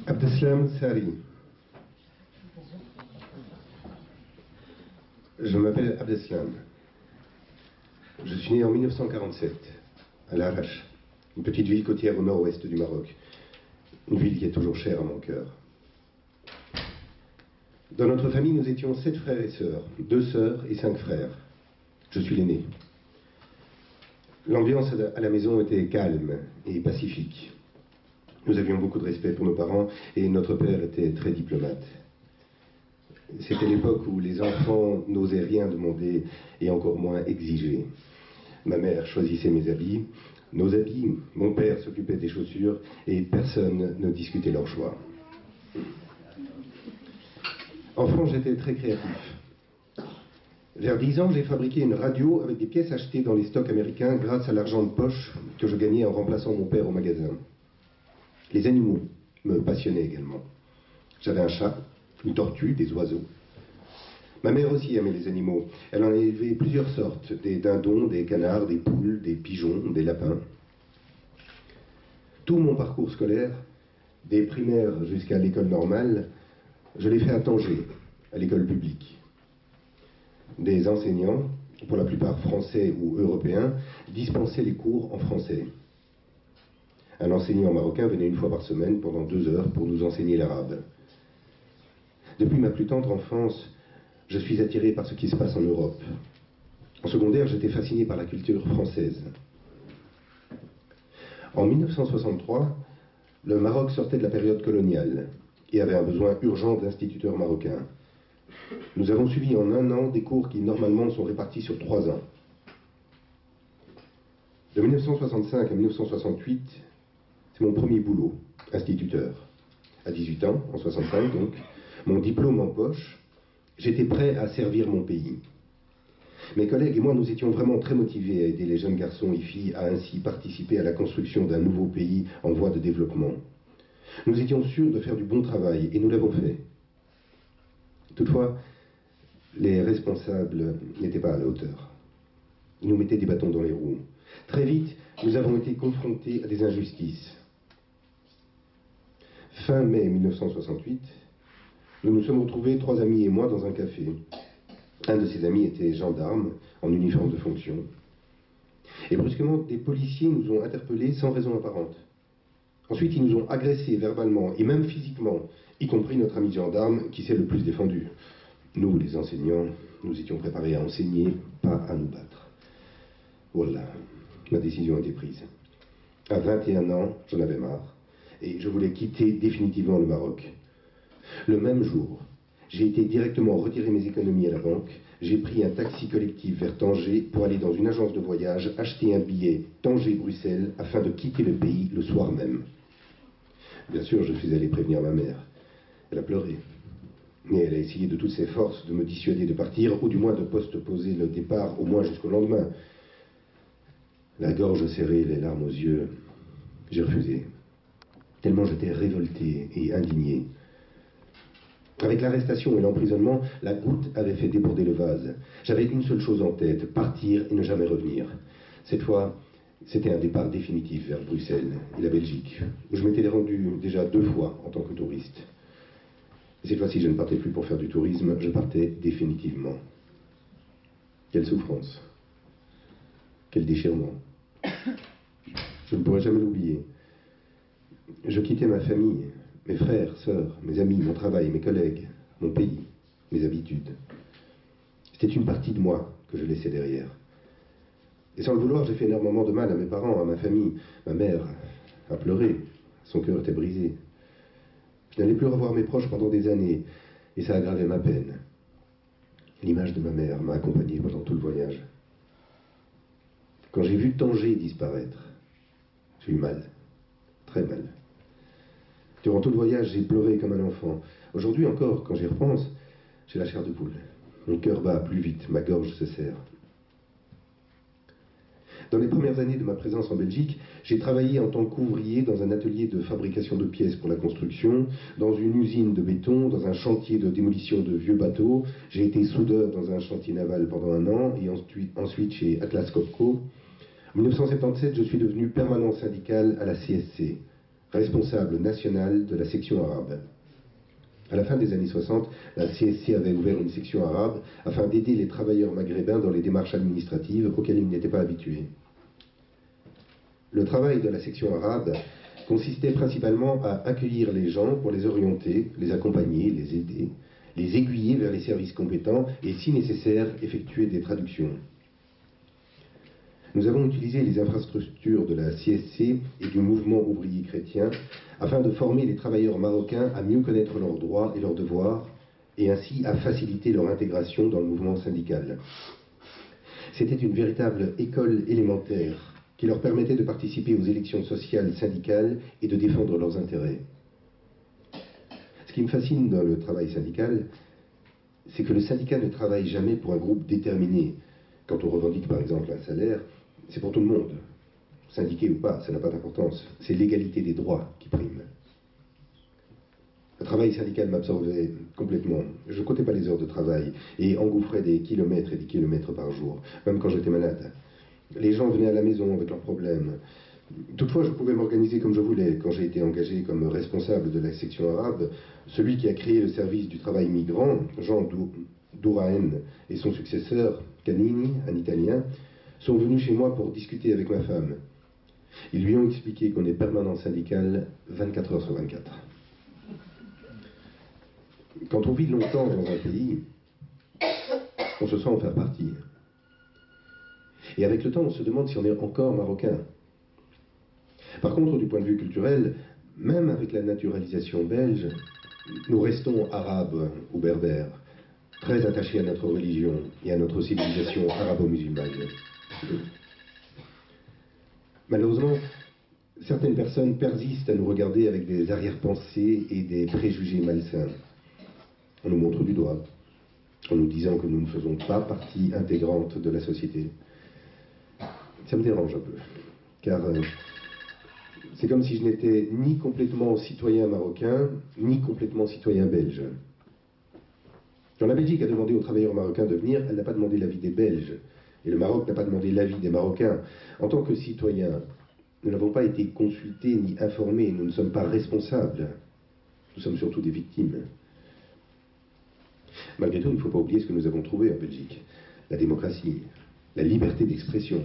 Abdeslam Sari. Je m'appelle Abdeslam. Je suis né en 1947, à Larache, une petite ville côtière au nord-ouest du Maroc. Une ville qui est toujours chère à mon cœur. Dans notre famille, nous étions 7 frères et sœurs, 2 sœurs et 5 frères. Je suis l'aîné. L'ambiance à la maison était calme et pacifique. Nous avions beaucoup de respect pour nos parents et notre père était très diplomate. C'était l'époque où les enfants n'osaient rien demander et encore moins exiger. Ma mère choisissait mes habits, nos habits, mon père s'occupait des chaussures et personne ne discutait leur choix. Enfant, j'étais très créatif. Vers 10 ans, j'ai fabriqué une radio avec des pièces achetées dans les stocks américains grâce à l'argent de poche que je gagnais en remplaçant mon père au magasin. Les animaux me passionnaient également. J'avais un chat, une tortue, des oiseaux. Ma mère aussi aimait les animaux. Elle en a élevé plusieurs sortes, des dindons, des canards, des poules, des pigeons, des lapins. Tout mon parcours scolaire, des primaires jusqu'à l'école normale, je l'ai fait à Tanger, à l'école publique. Des enseignants, pour la plupart français ou européens, dispensaient les cours en français. Un enseignant marocain venait une fois par semaine pendant 2 heures pour nous enseigner l'arabe. Depuis ma plus tendre enfance, je suis attiré par ce qui se passe en Europe. En secondaire, j'étais fasciné par la culture française. En 1963, le Maroc sortait de la période coloniale et avait un besoin urgent d'instituteurs marocains. Nous avons suivi en 1 an des cours qui normalement sont répartis sur 3 ans. De 1965 à 1968, c'est mon premier boulot, instituteur. À 18 ans, en 65 donc, mon diplôme en poche, j'étais prêt à servir mon pays. Mes collègues et moi, nous étions vraiment très motivés à aider les jeunes garçons et filles à ainsi participer à la construction d'un nouveau pays en voie de développement. Nous étions sûrs de faire du bon travail et nous l'avons fait. Toutefois, les responsables n'étaient pas à la hauteur. Ils nous mettaient des bâtons dans les roues. Très vite, nous avons été confrontés à des injustices. Fin mai 1968, nous nous sommes retrouvés, 3 amis et moi, dans un café. Un de ces amis était gendarme, en uniforme de fonction. Et brusquement, des policiers nous ont interpellés sans raison apparente. Ensuite, ils nous ont agressés verbalement et même physiquement, y compris notre ami gendarme qui s'est le plus défendu. Nous, les enseignants, nous étions préparés à enseigner, pas à nous battre. Voilà, ma décision a été prise. À 21 ans, j'en avais marre, et je voulais quitter définitivement le Maroc. Le même jour, j'ai été directement retirer mes économies à la banque, j'ai pris un taxi collectif vers Tanger pour aller dans une agence de voyage, acheter un billet Tanger-Bruxelles afin de quitter le pays le soir même. Bien sûr, je suis allé prévenir ma mère. Elle a pleuré. Mais elle a essayé de toutes ses forces de me dissuader de partir, ou du moins de postposer le départ, au moins jusqu'au lendemain. La gorge serrée, les larmes aux yeux, j'ai refusé. Tellement j'étais révolté et indigné. Avec l'arrestation et l'emprisonnement, la goutte avait fait déborder le vase. J'avais une seule chose en tête, partir et ne jamais revenir. Cette fois, c'était un départ définitif vers Bruxelles et la Belgique, où je m'étais rendu déjà 2 fois en tant que touriste. Et cette fois-ci, je ne partais plus pour faire du tourisme, je partais définitivement. Quelle souffrance. Quel déchirement. Je ne pourrai jamais l'oublier. Je quittais ma famille, mes frères, sœurs, mes amis, mon travail, mes collègues, mon pays, mes habitudes. C'était une partie de moi que je laissais derrière. Et sans le vouloir, j'ai fait énormément de mal à mes parents, à ma famille. Ma mère a pleuré, son cœur était brisé. Je n'allais plus revoir mes proches pendant des années, et ça aggravait ma peine. L'image de ma mère m'a accompagné pendant tout le voyage. Quand j'ai vu Tanger disparaître, j'ai eu mal, très mal. Durant tout le voyage, j'ai pleuré comme un enfant. Aujourd'hui encore, quand j'y repense, j'ai la chair de poule. Mon cœur bat plus vite, ma gorge se serre. Dans les premières années de ma présence en Belgique, j'ai travaillé en tant qu'ouvrier dans un atelier de fabrication de pièces pour la construction, dans une usine de béton, dans un chantier de démolition de vieux bateaux. J'ai été soudeur dans un chantier naval pendant 1 an et ensuite chez Atlas Copco. En 1977, je suis devenu permanent syndical à la CSC, responsable national de la section arabe. À la fin des années 60, la CSC avait ouvert une section arabe afin d'aider les travailleurs maghrébins dans les démarches administratives auxquelles ils n'étaient pas habitués. Le travail de la section arabe consistait principalement à accueillir les gens pour les orienter, les accompagner, les aider, les aiguiller vers les services compétents et, si nécessaire, effectuer des traductions. Nous avons utilisé les infrastructures de la CSC et du mouvement ouvrier chrétien afin de former les travailleurs marocains à mieux connaître leurs droits et leurs devoirs et ainsi à faciliter leur intégration dans le mouvement syndical. C'était une véritable école élémentaire qui leur permettait de participer aux élections sociales syndicales et de défendre leurs intérêts. Ce qui me fascine dans le travail syndical, c'est que le syndicat ne travaille jamais pour un groupe déterminé. Quand on revendique par exemple un salaire, c'est pour tout le monde. Syndiqué ou pas, ça n'a pas d'importance. C'est l'égalité des droits qui prime. Le travail syndical m'absorbait complètement. Je ne comptais pas les heures de travail et engouffrais des kilomètres et des kilomètres par jour, même quand j'étais malade. Les gens venaient à la maison avec leurs problèmes. Toutefois, je pouvais m'organiser comme je voulais. Quand j'ai été engagé comme responsable de la section arabe, celui qui a créé le service du travail migrant, Jean Douraen, et son successeur, Canini, un Italien, sont venus chez moi pour discuter avec ma femme. Ils lui ont expliqué qu'on est permanent syndical 24 heures sur 24. Quand on vit longtemps dans un pays, on se sent en faire partie. Et avec le temps, on se demande si on est encore marocain. Par contre, du point de vue culturel, même avec la naturalisation belge, nous restons arabes ou berbères, très attachés à notre religion et à notre civilisation arabo-musulmane. Malheureusement, certaines personnes persistent à nous regarder avec des arrière-pensées et des préjugés malsains. On nous montre du doigt, en nous disant que nous ne faisons pas partie intégrante de la société. Ça me dérange un peu, car c'est comme si je n'étais ni complètement citoyen marocain, ni complètement citoyen belge. Quand la Belgique a demandé aux travailleurs marocains de venir, elle n'a pas demandé l'avis des Belges. Et le Maroc n'a pas demandé l'avis des Marocains. En tant que citoyens, nous n'avons pas été consultés ni informés. Nous ne sommes pas responsables. Nous sommes surtout des victimes. Malgré tout, il ne faut pas oublier ce que nous avons trouvé en Belgique. La démocratie, la liberté d'expression,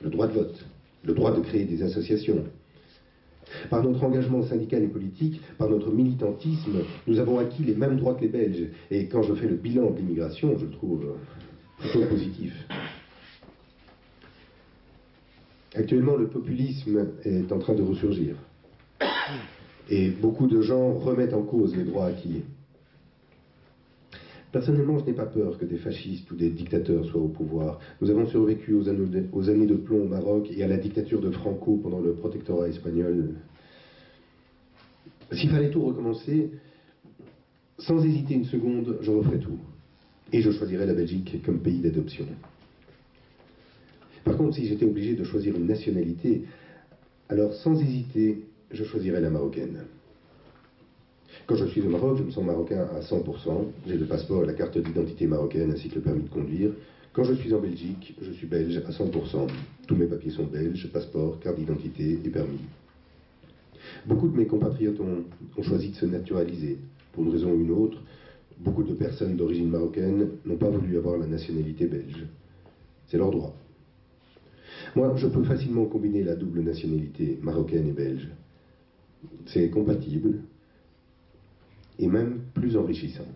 le droit de vote, le droit de créer des associations. Par notre engagement syndical et politique, par notre militantisme, nous avons acquis les mêmes droits que les Belges. Et quand je fais le bilan de l'immigration, je le trouve plutôt positif. Actuellement, le populisme est en train de ressurgir. Et beaucoup de gens remettent en cause les droits acquis. Personnellement, je n'ai pas peur que des fascistes ou des dictateurs soient au pouvoir. Nous avons survécu aux années de plomb au Maroc et à la dictature de Franco pendant le protectorat espagnol. S'il fallait tout recommencer, sans hésiter une seconde, je referais tout. Et je choisirais la Belgique comme pays d'adoption. Par contre, si j'étais obligé de choisir une nationalité, alors sans hésiter, je choisirais la marocaine. Quand je suis au Maroc, je me sens marocain à 100%. J'ai le passeport et la carte d'identité marocaine ainsi que le permis de conduire. Quand je suis en Belgique, je suis belge à 100%. Tous mes papiers sont belges, passeport, carte d'identité et permis. Beaucoup de mes compatriotes ont choisi de se naturaliser. Pour une raison ou une autre, beaucoup de personnes d'origine marocaine n'ont pas voulu avoir la nationalité belge. C'est leur droit. Moi, je peux facilement combiner la double nationalité marocaine et belge. C'est compatible et même plus enrichissant.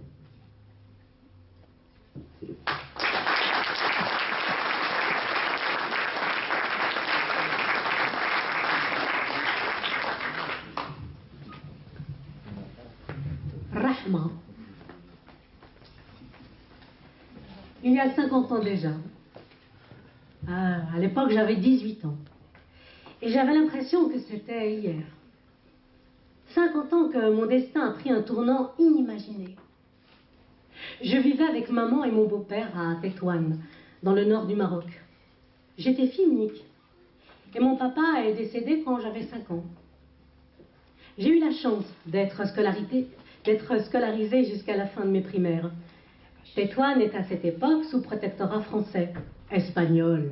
Rahma. y a 50 ans déjà. À l'époque, j'avais 18 ans. Et j'avais l'impression que c'était hier. 50 ans que mon destin a pris un tournant inimaginé. Je vivais avec maman et mon beau-père à Tétouan, dans le nord du Maroc. J'étais fille unique. Et mon papa est décédé quand j'avais 5 ans. J'ai eu la chance d'être scolarisée jusqu'à la fin de mes primaires. Tétouan est à cette époque sous protectorat français, espagnol.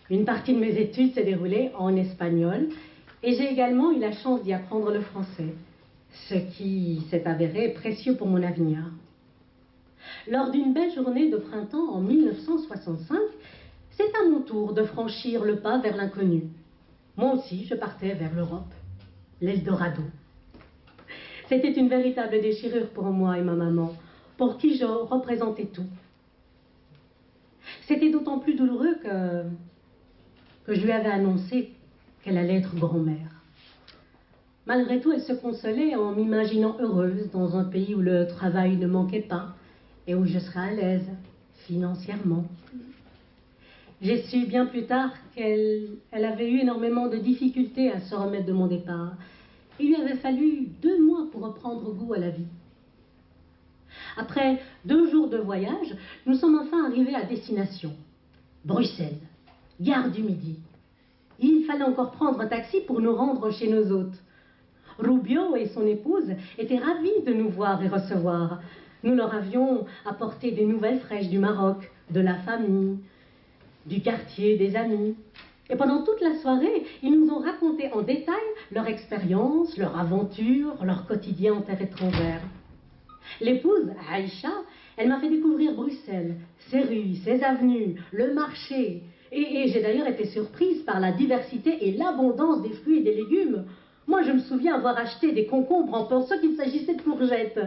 Une partie de mes études s'est déroulée en espagnol et j'ai également eu la chance d'y apprendre le français, ce qui s'est avéré précieux pour mon avenir. Lors d'une belle journée de printemps en 1965, c'est à mon tour de franchir le pas vers l'inconnu. Moi aussi, je partais vers l'Europe, l'Eldorado. C'était une véritable déchirure pour moi et ma maman, pour qui je représentais tout. C'était d'autant plus douloureux que je lui avais annoncé qu'elle allait être grand-mère. Malgré tout, elle se consolait en m'imaginant heureuse dans un pays où le travail ne manquait pas et où je serais à l'aise financièrement. J'ai su bien plus tard qu'elle avait eu énormément de difficultés à se remettre de mon départ. Il lui avait fallu 2 mois pour reprendre goût à la vie. Après 2 jours de voyage, nous sommes enfin arrivés à destination. Bruxelles, gare du Midi. Il fallait encore prendre un taxi pour nous rendre chez nos hôtes. Rubio et son épouse étaient ravis de nous voir et recevoir. Nous leur avions apporté des nouvelles fraîches du Maroc, de la famille, du quartier, des amis. Et pendant toute la soirée, ils nous ont raconté en détail leur expérience, leur aventure, leur quotidien en terre étrangère. L'épouse, Aïcha, elle m'a fait découvrir Bruxelles, ses rues, ses avenues, le marché. Et j'ai d'ailleurs été surprise par la diversité et l'abondance des fruits et des légumes. Moi, je me souviens avoir acheté des concombres en pensant qu'il s'agissait de courgettes.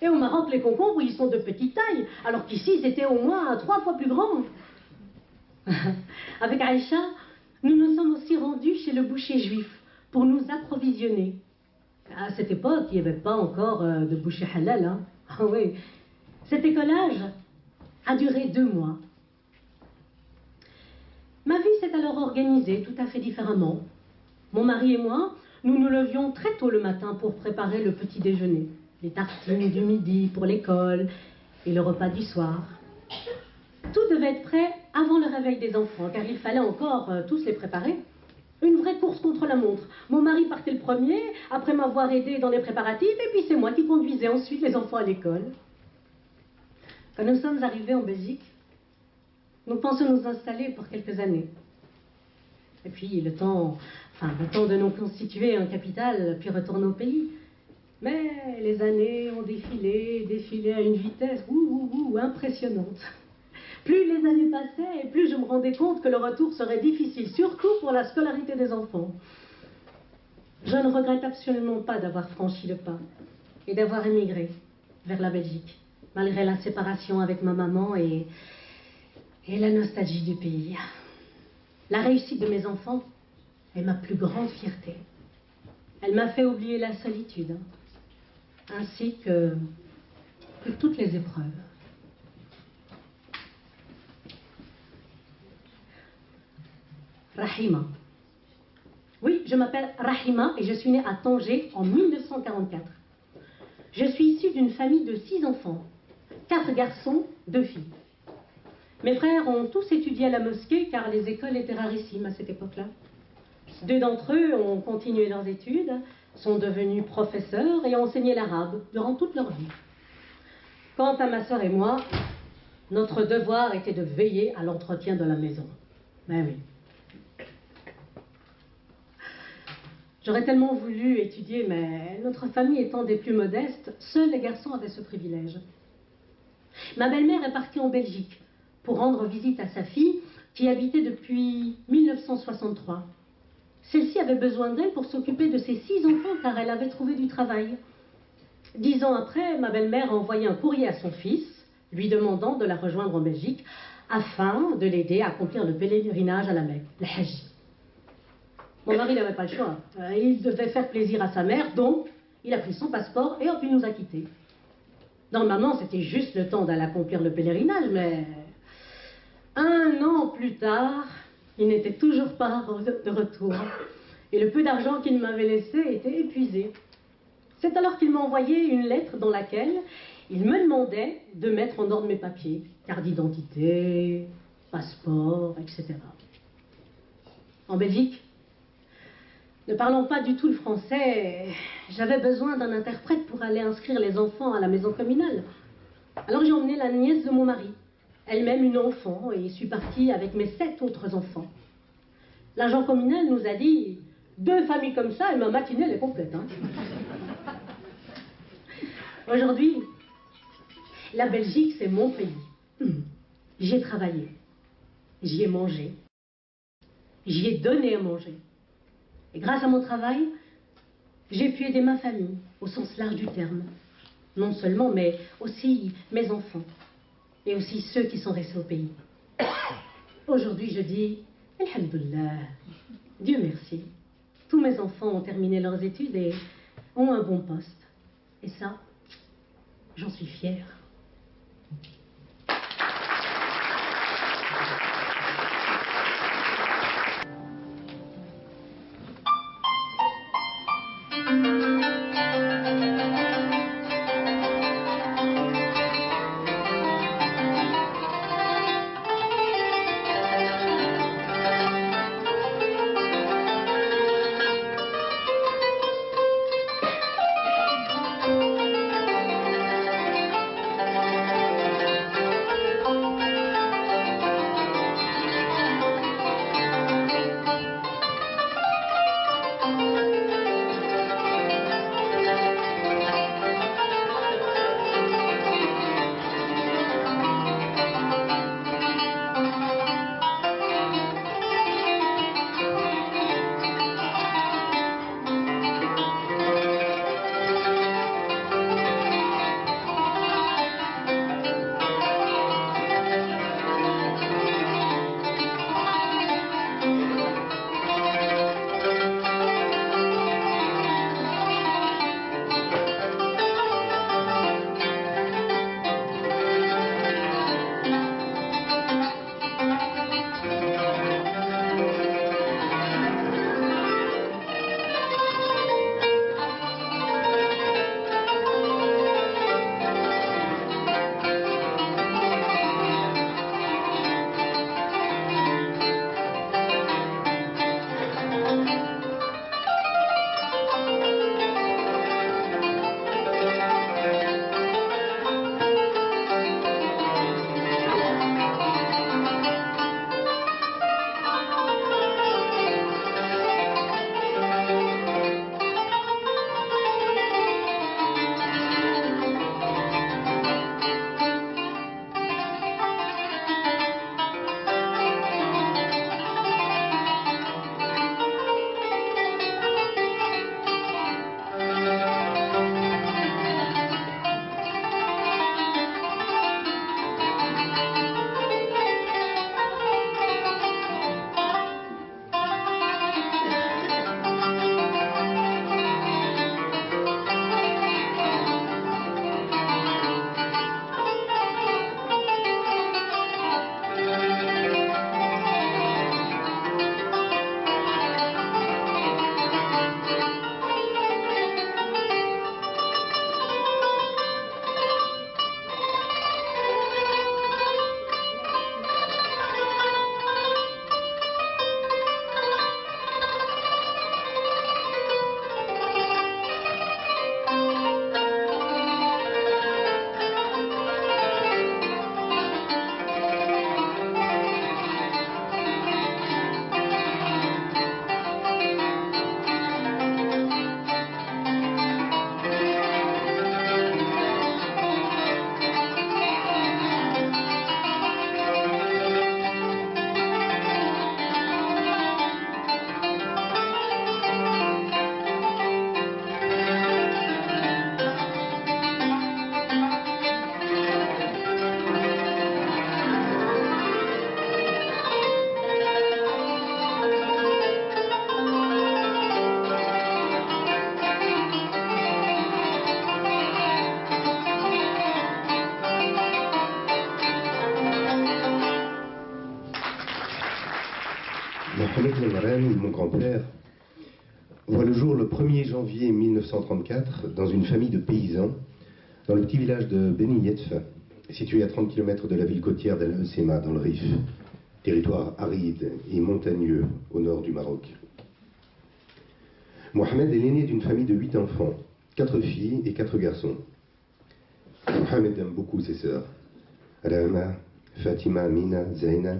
Et au Maroc, les concombres, ils sont de petite taille, alors qu'ici, c'était au moins 3 fois plus grand. Avec Aïcha, nous nous sommes aussi rendus chez le boucher juif pour nous approvisionner. À cette époque, il n'y avait pas encore de boucher halal. Hein. Ah oui. Cet écolage a duré 2 mois. Ma vie s'est alors organisée tout à fait différemment. Mon mari et moi, nous nous levions très tôt le matin pour préparer le petit déjeuner, les tartines du midi pour l'école et le repas du soir. Tout devait être prêt avant le réveil des enfants, car il fallait encore tous les préparer. Une vraie course contre la montre. Mon mari partait le premier, après m'avoir aidé dans les préparatifs, et puis c'est moi qui conduisais ensuite les enfants à l'école. Quand nous sommes arrivés en Belgique, nous pensions nous installer pour quelques années. Et puis le temps de nous constituer un capital, puis retourner au pays. Mais les années ont défilé à une vitesse impressionnante. Plus les années passaient, et plus je me rendais compte que le retour serait difficile, surtout pour la scolarité des enfants. Je ne regrette absolument pas d'avoir franchi le pas et d'avoir émigré vers la Belgique, malgré la séparation avec ma maman et la nostalgie du pays. La réussite de mes enfants est ma plus grande fierté. Elle m'a fait oublier la solitude, ainsi que toutes les épreuves. Rahima. Oui, je m'appelle Rahima et je suis née à Tanger en 1944. Je suis issue d'une famille de 6 enfants, 4 garçons, 2 filles. Mes frères ont tous étudié à la mosquée car les écoles étaient rarissimes à cette époque-là. 2 d'entre eux ont continué leurs études, sont devenus professeurs et ont enseigné l'arabe durant toute leur vie. Quant à ma sœur et moi, notre devoir était de veiller à l'entretien de la maison. Ben oui. J'aurais tellement voulu étudier, mais notre famille étant des plus modestes, seuls les garçons avaient ce privilège. Ma belle-mère est partie en Belgique pour rendre visite à sa fille qui habitait depuis 1963. Celle-ci avait besoin d'elle pour s'occuper de ses 6 enfants car elle avait trouvé du travail. 10 ans après, ma belle-mère a envoyé un courrier à son fils, lui demandant de la rejoindre en Belgique afin de l'aider à accomplir le pèlerinage à la Mecque, le Hajj. Mon mari n'avait pas le choix. Il devait faire plaisir à sa mère, donc il a pris son passeport et hop, il nous a quittés. Normalement, c'était juste le temps d'aller accomplir le pèlerinage, mais plus tard, il n'était toujours pas de retour. Et le peu d'argent qu'il m'avait laissé était épuisé. C'est alors qu'il m'a envoyé une lettre dans laquelle il me demandait de mettre en ordre mes papiers, carte d'identité, passeport, etc. En Belgique, ne parlant pas du tout le français, j'avais besoin d'un interprète pour aller inscrire les enfants à la maison communale. Alors j'ai emmené la nièce de mon mari, elle-même une enfant, et suis partie avec mes 7 autres enfants. L'agent communal nous a dit « 2 familles comme ça et ma matinée elle est complète. Hein. » Aujourd'hui, la Belgique c'est mon pays. J'y ai travaillé, j'y ai mangé, j'y ai donné à manger. Et grâce à mon travail, j'ai pu aider ma famille, au sens large du terme. Non seulement, mais aussi mes enfants. Et aussi ceux qui sont restés au pays. Aujourd'hui, je dis, Alhamdulillah, Dieu merci. Tous mes enfants ont terminé leurs études et ont un bon poste. Et ça, j'en suis fière. Mohamed Lemrani, mon grand-père, voit le jour le 1er janvier 1934 dans une famille de paysans dans le petit village de Beni Yetf, situé à 30 km de la ville côtière d'Al Hoceima dans le Rif, territoire aride et montagneux au nord du Maroc. Mohamed est l'aîné d'une famille de 8 enfants, 4 filles et 4 garçons. Mohamed aime beaucoup ses sœurs, Rama, Fatima, Mina, Zaina,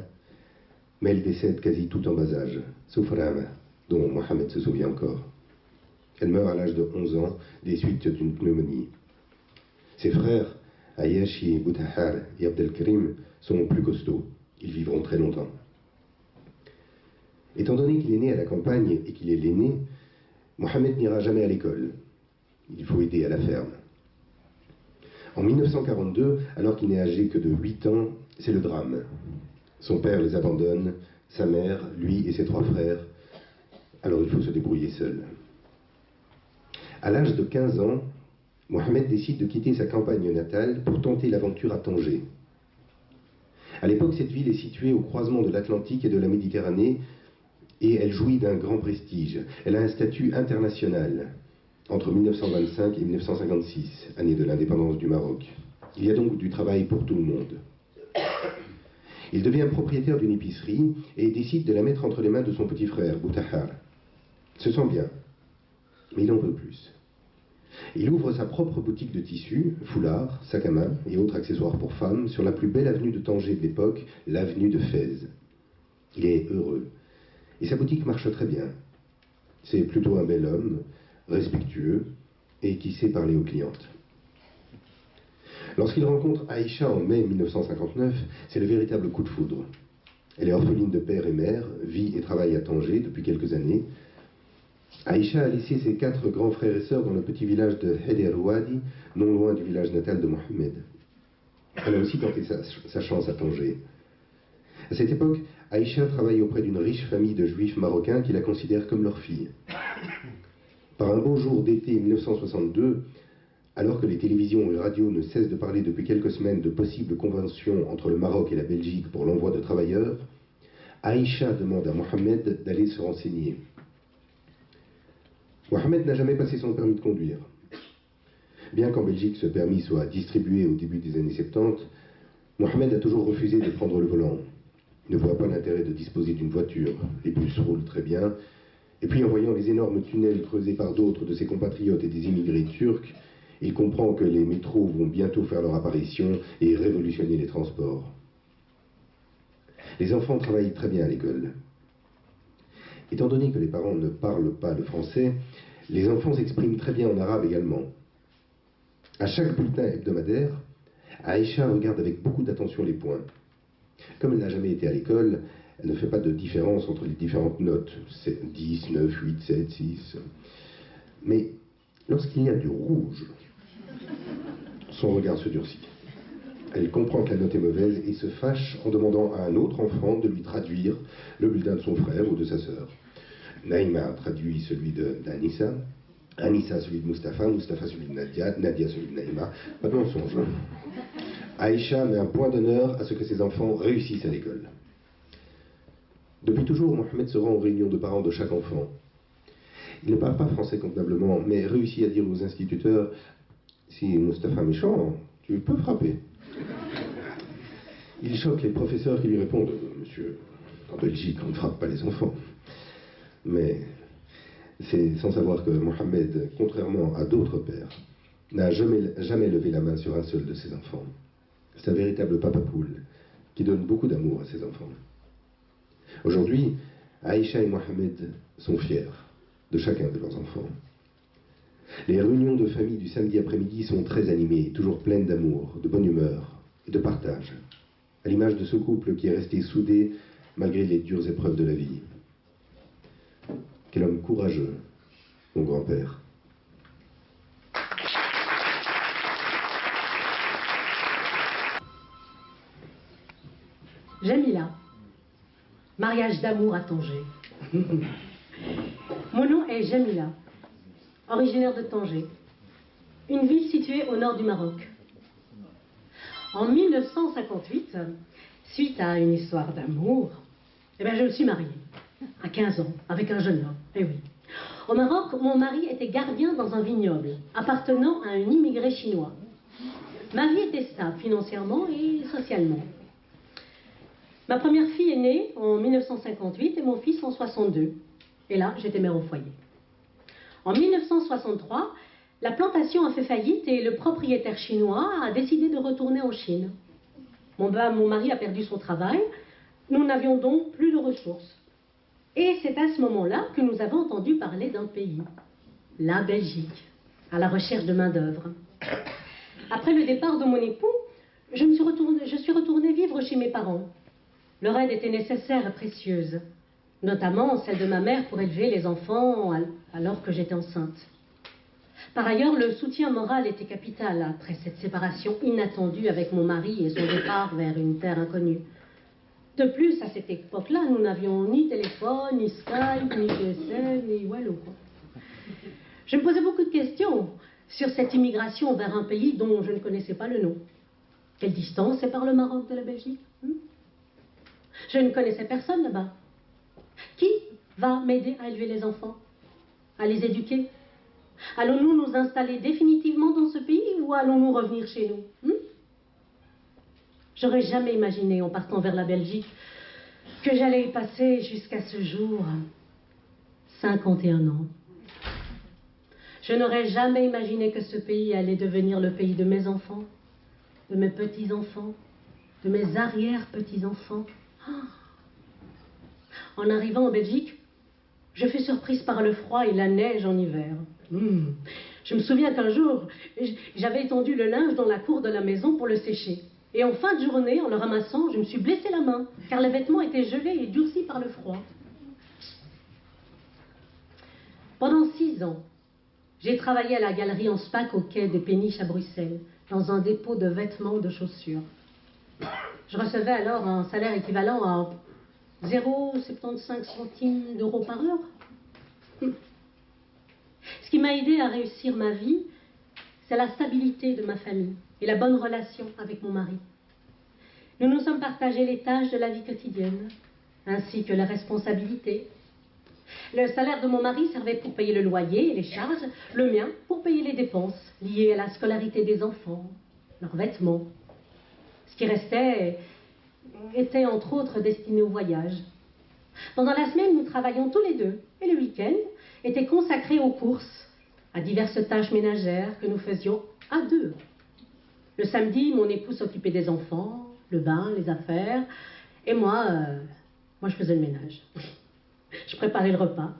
mais elles décèdent quasi toutes en bas âge, sauf Rama, dont Mohamed se souvient encore. Elle meurt à l'âge de 11 ans des suites d'une pneumonie. Ses frères, Ayashi, Boutahar et Abdelkrim, sont plus costauds. Ils vivront très longtemps. Étant donné qu'il est né à la campagne et qu'il est l'aîné, Mohamed n'ira jamais à l'école. Il faut aider à la ferme. En 1942, alors qu'il n'est âgé que de 8 ans, c'est le drame. Son père les abandonne, sa mère, lui et ses 3 frères. Alors il faut se débrouiller seul. À l'âge de 15 ans, Mohamed décide de quitter sa campagne natale pour tenter l'aventure à Tanger. À l'époque, cette ville est située au croisement de l'Atlantique et de la Méditerranée et elle jouit d'un grand prestige. Elle a un statut international entre 1925 et 1956, année de l'indépendance du Maroc. Il y a donc du travail pour tout le monde. Il devient propriétaire d'une épicerie et décide de la mettre entre les mains de son petit frère, Boutahar. Se sent bien, mais il en veut plus. Il ouvre sa propre boutique de tissus, foulards, sacs à main et autres accessoires pour femmes sur la plus belle avenue de Tanger de l'époque, l'avenue de Fès. Il est heureux. Et sa boutique marche très bien. C'est plutôt un bel homme, respectueux et qui sait parler aux clientes. Lorsqu'il rencontre Aïcha en mai 1959, c'est le véritable coup de foudre. Elle est orpheline de père et mère, vit et travaille à Tanger depuis quelques années. Aïcha a laissé ses 4 grands frères et sœurs dans le petit village de Heder Wadi, non loin du village natal de Mohamed. Elle a aussi tenté sa chance à Tanger. À cette époque, Aïcha travaille auprès d'une riche famille de juifs marocains qui la considèrent comme leur fille. Par un beau jour d'été 1962, alors que les télévisions et radios ne cessent de parler depuis quelques semaines de possibles conventions entre le Maroc et la Belgique pour l'envoi de travailleurs, Aïcha demande à Mohamed d'aller se renseigner. Mohamed n'a jamais passé son permis de conduire. Bien qu'en Belgique ce permis soit distribué au début des années 70, Mohamed a toujours refusé de prendre le volant. Il ne voit pas l'intérêt de disposer d'une voiture. Les bus roulent très bien. Et puis en voyant les énormes tunnels creusés par d'autres de ses compatriotes et des immigrés turcs, il comprend que les métros vont bientôt faire leur apparition et révolutionner les transports. Les enfants travaillent très bien à l'école. Étant donné que les parents ne parlent pas le français, les enfants s'expriment très bien en arabe également. À chaque bulletin hebdomadaire, Aïcha regarde avec beaucoup d'attention les points. Comme elle n'a jamais été à l'école, elle ne fait pas de différence entre les différentes notes, 10, 9, 8, 7, 6. Mais lorsqu'il y a du rouge, son regard se durcit. Elle comprend que la note est mauvaise et se fâche en demandant à un autre enfant de lui traduire le bulletin de son frère ou de sa sœur. Naïma traduit celui d'Anissa, Anissa celui de Mustapha, Mustapha celui de Nadia, Nadia celui de Naïma. Pas de mensonge. Aïcha met un point d'honneur à ce que ses enfants réussissent à l'école. Depuis toujours, Mohamed se rend aux réunions de parents de chaque enfant. Il ne parle pas français convenablement, mais réussit à dire aux instituteurs « Si Mustapha est méchant, tu peux frapper ». Il choque les professeurs qui lui répondent « Monsieur, en Belgique, on ne frappe pas les enfants ». Mais c'est sans savoir que Mohamed, contrairement à d'autres pères, n'a jamais levé la main sur un seul de ses enfants. C'est un véritable papa poule qui donne beaucoup d'amour à ses enfants. Aujourd'hui, Aïcha et Mohamed sont fiers de chacun de leurs enfants. Les réunions de famille du samedi après-midi sont très animées, toujours pleines d'amour, de bonne humeur et de partage, à l'image de ce couple qui est resté soudé malgré les dures épreuves de la vie. Quel homme courageux, mon grand-père. Jamila, mariage d'amour à Tanger. Mon nom est Jamila, originaire de Tanger, une ville située au nord du Maroc. En 1958, suite à une histoire d'amour, je me suis mariée. à 15 ans, avec un jeune homme. Eh oui. Au Maroc, mon mari était gardien dans un vignoble, appartenant à un immigré chinois. Ma vie était stable financièrement et socialement. Ma première fille est née en 1958 et mon fils en 62. Et là, j'étais mère au foyer. En 1963, la plantation a fait faillite et le propriétaire chinois a décidé de retourner en Chine. Mon mari a perdu son travail, nous n'avions donc plus de ressources. Et c'est à ce moment-là que nous avons entendu parler d'un pays, la Belgique, à la recherche de main-d'œuvre. Après le départ de mon époux, je suis retournée vivre chez mes parents. Leur aide était nécessaire et précieuse, notamment celle de ma mère pour élever les enfants alors que j'étais enceinte. Par ailleurs, le soutien moral était capital après cette séparation inattendue avec mon mari et son départ vers une terre inconnue. De plus, à cette époque-là, nous n'avions ni téléphone, ni Skype, ni GSM, ni Wallo. Je me posais beaucoup de questions sur cette immigration vers un pays dont je ne connaissais pas le nom. Quelle distance sépare le Maroc de la Belgique? Je ne connaissais personne là-bas. Qui va m'aider à élever les enfants, à les éduquer? Allons-nous nous installer définitivement dans ce pays ou allons-nous revenir chez nous? J'aurais jamais imaginé, en partant vers la Belgique, que j'allais y passer jusqu'à ce jour 51 ans. Je n'aurais jamais imaginé que ce pays allait devenir le pays de mes enfants, de mes petits-enfants, de mes arrière-petits-enfants. En arrivant en Belgique, je fus surprise par le froid et la neige en hiver. Je me souviens qu'un jour, j'avais étendu le linge dans la cour de la maison pour le sécher. Et en fin de journée, en le ramassant, je me suis blessé la main, car les vêtements étaient gelés et durcis par le froid. Pendant 6 ans, j'ai travaillé à la galerie en SPAC au quai des Péniches à Bruxelles, dans un dépôt de vêtements de chaussures. Je recevais alors un salaire équivalent à 0,75 centimes d'euros par heure. Ce qui m'a aidé à réussir ma vie, c'est la stabilité de ma famille et la bonne relation avec mon mari. Nous nous sommes partagés les tâches de la vie quotidienne, ainsi que les responsabilités. Le salaire de mon mari servait pour payer le loyer et les charges, le mien pour payer les dépenses liées à la scolarité des enfants, leurs vêtements. Ce qui restait était entre autres destiné au voyage. Pendant la semaine, nous travaillions tous les deux, et le week-end était consacré aux courses, à diverses tâches ménagères que nous faisions à deux. Le samedi, mon époux s'occupait des enfants, le bain, les affaires, et moi je faisais le ménage. Je préparais le repas.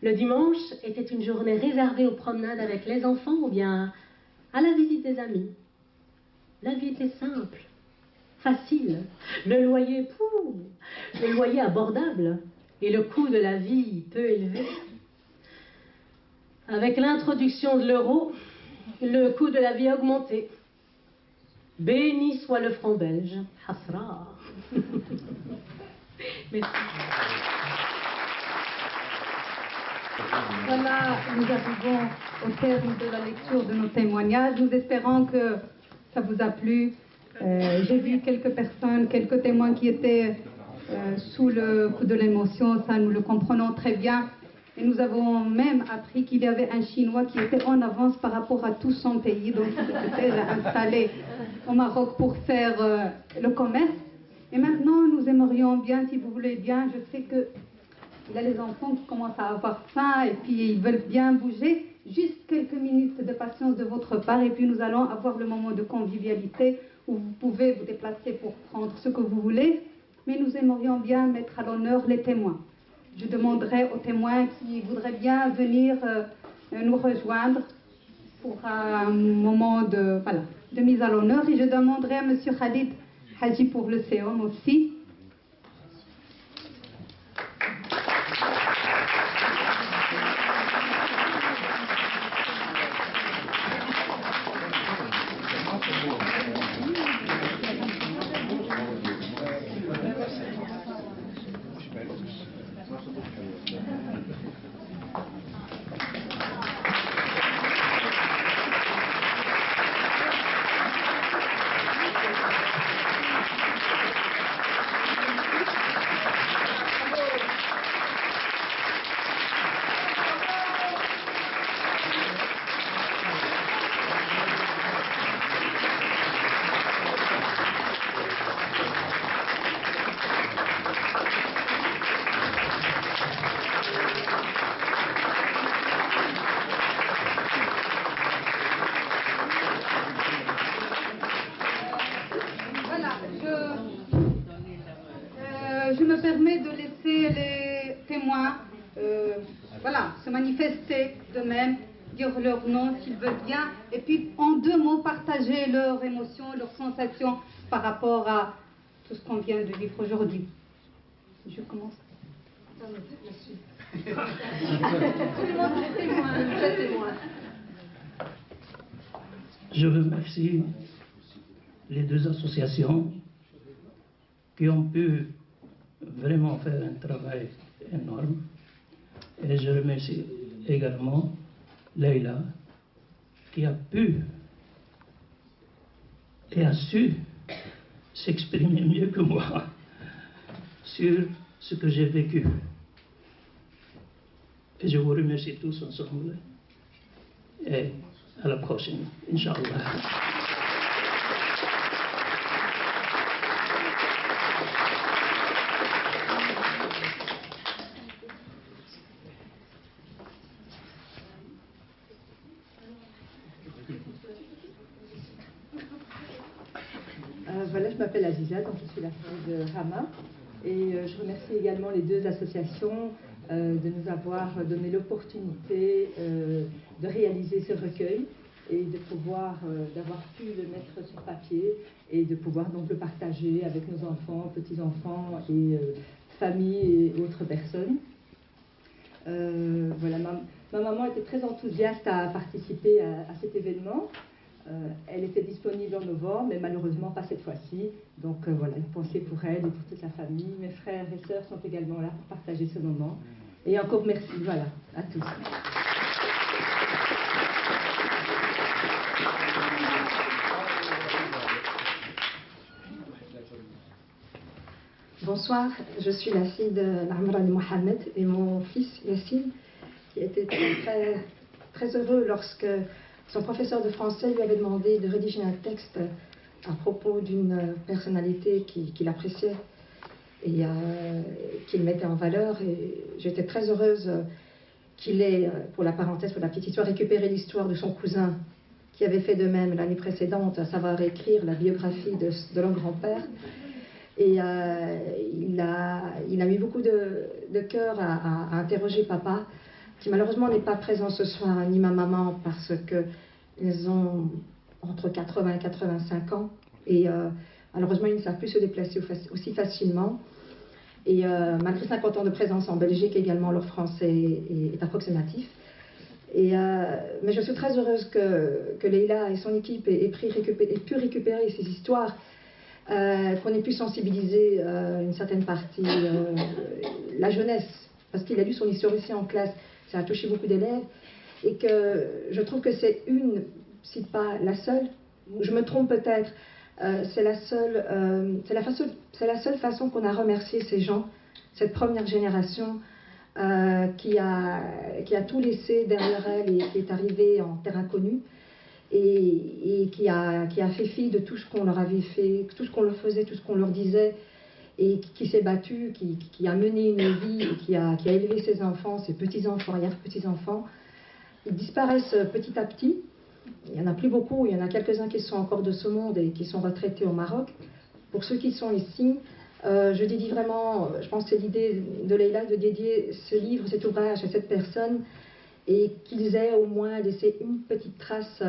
Le dimanche était une journée réservée aux promenades avec les enfants ou bien à la visite des amis. La vie était simple, facile, le loyer abordable et le coût de la vie peu élevé. Avec l'introduction de l'euro, le coût de la vie a augmenté. Béni soit le franc belge. Hasra. Merci. Voilà, nous arrivons au terme de la lecture de nos témoignages. Nous espérons que ça vous a plu. J'ai vu quelques personnes, quelques témoins qui étaient sous le coup de l'émotion. Ça, nous le comprenons très bien. Et nous avons même appris qu'il y avait un Chinois qui était en avance par rapport à tout son pays. Donc, il s'était installé au Maroc pour faire le commerce. Et maintenant, nous aimerions bien, si vous voulez bien, je sais qu'il y a les enfants qui commencent à avoir faim et puis ils veulent bien bouger. Juste quelques minutes de patience de votre part et puis nous allons avoir le moment de convivialité où vous pouvez vous déplacer pour prendre ce que vous voulez. Mais nous aimerions bien mettre à l'honneur les témoins. Je demanderai aux témoins qui voudraient bien venir nous rejoindre pour un moment de mise à l'honneur. Et je demanderai à M. Khalid Haji pour le séum aussi. permet de laisser les témoins voilà, se manifester d'eux-mêmes, dire leur nom s'ils veulent bien, et puis en 2 mots partager leurs émotions, leurs sensations par rapport à tout ce qu'on vient de vivre aujourd'hui. Je commence. Tout le monde est témoin. Je remercie les 2 associations qui ont pu vraiment faire un travail énorme. Et je remercie également Leïla qui a pu et a su s'exprimer mieux que moi sur ce que j'ai vécu. Et je vous remercie tous ensemble. Et à la prochaine, Inch'Allah. Voilà, je m'appelle Aziza, donc je suis la fille de Rama. Et je remercie également les 2 associations de nous avoir donné l'opportunité de réaliser ce recueil et de pouvoir, d'avoir pu le mettre sur papier et de pouvoir donc le partager avec nos enfants, petits-enfants et familles et autres personnes. Voilà, ma maman était très enthousiaste à participer à cet événement. Elle était disponible en novembre, mais malheureusement pas cette fois-ci. Donc voilà, une pensée pour elle et pour toute la famille. Mes frères et sœurs sont également là pour partager ce moment. Et encore merci, voilà, à tous. Bonsoir, je suis la fille de Namra Mohamed et mon fils Yassine, qui était très, très heureux lorsque son professeur de français lui avait demandé de rédiger un texte à propos d'une personnalité qu'il appréciait et qu'il mettait en valeur. Et j'étais très heureuse qu'il ait, pour la parenthèse, pour la petite histoire, récupéré l'histoire de son cousin qui avait fait de même l'année précédente, à savoir écrire la biographie de leur grand-père. Et il a mis beaucoup de cœur à interroger papa, qui malheureusement n'est pas présent ce soir, ni ma maman, parce qu'ils ont entre 80 et 85 ans. Et malheureusement, ils ne savent plus se déplacer aussi facilement. Et malgré 50 ans de présence en Belgique, également leur français est approximatif. Mais je suis très heureuse que Leïla et son équipe aient pu récupérer ces histoires, qu'on ait pu sensibiliser une certaine partie, la jeunesse, parce qu'il a lu son histoire ici en classe, ça a touché beaucoup d'élèves, et que je trouve que c'est si pas la seule, je me trompe peut-être, c'est la seule façon qu'on a remercié ces gens, cette première génération qui a tout laissé derrière elle et qui est arrivée en terre inconnue et qui a fait fi de tout ce qu'on leur avait fait, tout ce qu'on leur faisait, tout ce qu'on leur disait, et qui s'est battue, qui a mené une vie, et qui a élevé ses enfants, ses petits-enfants, arrière-petits-enfants. Ils disparaissent petit à petit. Il n'y en a plus beaucoup, il y en a quelques-uns qui sont encore de ce monde et qui sont retraités au Maroc. Pour ceux qui sont ici, je dédie vraiment, je pense que c'est l'idée de Leïla de dédier ce livre, cet ouvrage à cette personne, et qu'ils aient au moins laissé une petite trace.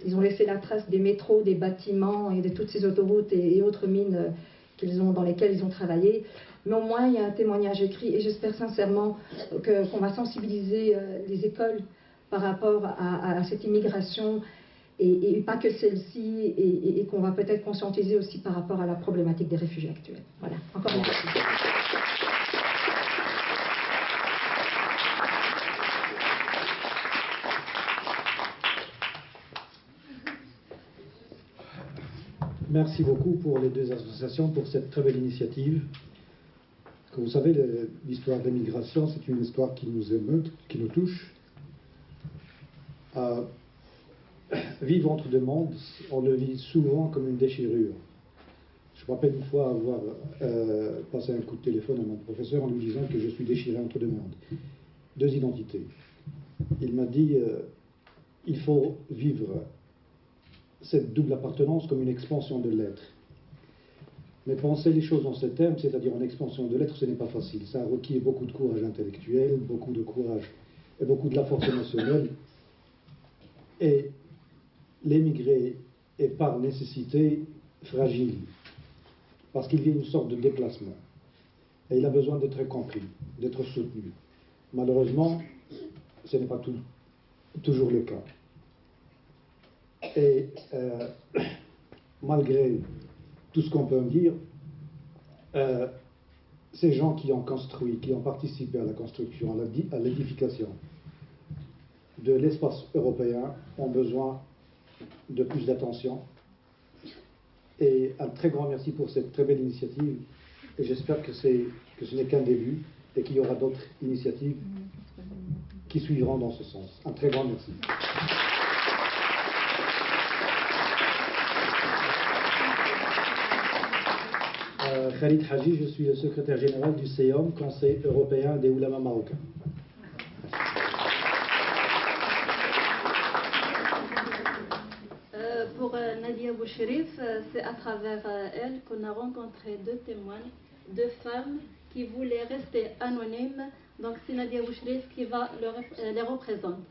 Ils ont laissé la trace des métros, des bâtiments et de toutes ces autoroutes et autres mines dans lesquelles ils ont travaillé. Mais au moins, il y a un témoignage écrit, et j'espère sincèrement qu'on va sensibiliser les écoles par rapport à cette immigration, et pas que celle-ci, et qu'on va peut-être conscientiser aussi par rapport à la problématique des réfugiés actuels. Voilà, encore merci. Merci beaucoup pour les 2 associations pour cette très belle initiative. Comme vous savez, l'histoire de l'immigration, c'est une histoire qui nous émeut, qui nous touche. Vivre entre 2 mondes, on le vit souvent comme une déchirure. Je me rappelle une fois avoir passé un coup de téléphone à mon professeur en lui disant que je suis déchiré entre 2 mondes, 2 identités. Il m'a dit il faut vivre cette double appartenance comme une expansion de l'être. Mais penser les choses en ces termes, c'est-à-dire en expansion de l'être, ce n'est pas facile. Ça requiert beaucoup de courage intellectuel, beaucoup de courage et beaucoup de la force émotionnelle. Et l'émigré est par nécessité fragile, parce qu'il vit une sorte de déplacement. Et il a besoin d'être compris, d'être soutenu. Malheureusement, ce n'est pas toujours le cas. Et malgré tout ce qu'on peut me dire, ces gens qui ont construit, qui ont participé à la construction, à l'édification de l'espace européen ont besoin de plus d'attention. Et un très grand merci pour cette très belle initiative. Et j'espère que ce n'est qu'un début et qu'il y aura d'autres initiatives qui suivront dans ce sens. Un très grand merci. Khalid Haji, je suis le secrétaire général du CEOM, Conseil européen des Oulamas marocains. Pour Nadia Boucherif, c'est à travers elle qu'on a rencontré deux témoins, deux femmes qui voulaient rester anonymes. Donc c'est Nadia Boucherif qui va les représenter.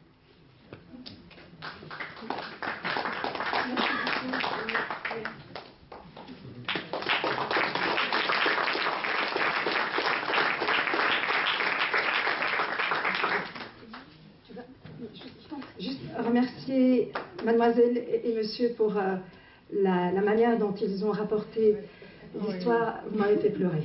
Juste remercier mademoiselle et monsieur pour la manière dont ils ont rapporté l'histoire. Vous m'avez fait pleurer.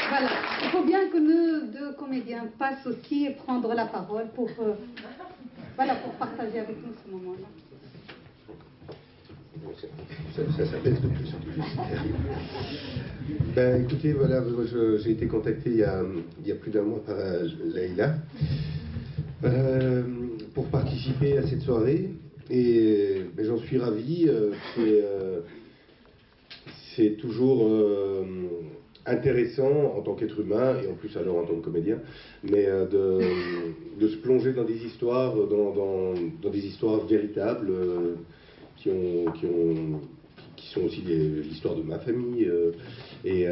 Voilà, il faut bien que nous deux comédiens passent aussi et prendre la parole pour, voilà, pour partager avec nous ce moment-là. Ça s'appelle de plus en plus. Ben, écoutez, voilà, j'ai été contacté il y a plus d'un mois par Leïla pour participer à cette soirée et ben, j'en suis ravi. C'est toujours intéressant en tant qu'être humain et en plus alors en tant que comédien, mais de se plonger dans des histoires, dans des histoires véritables. Qui sont aussi l'histoire de ma famille et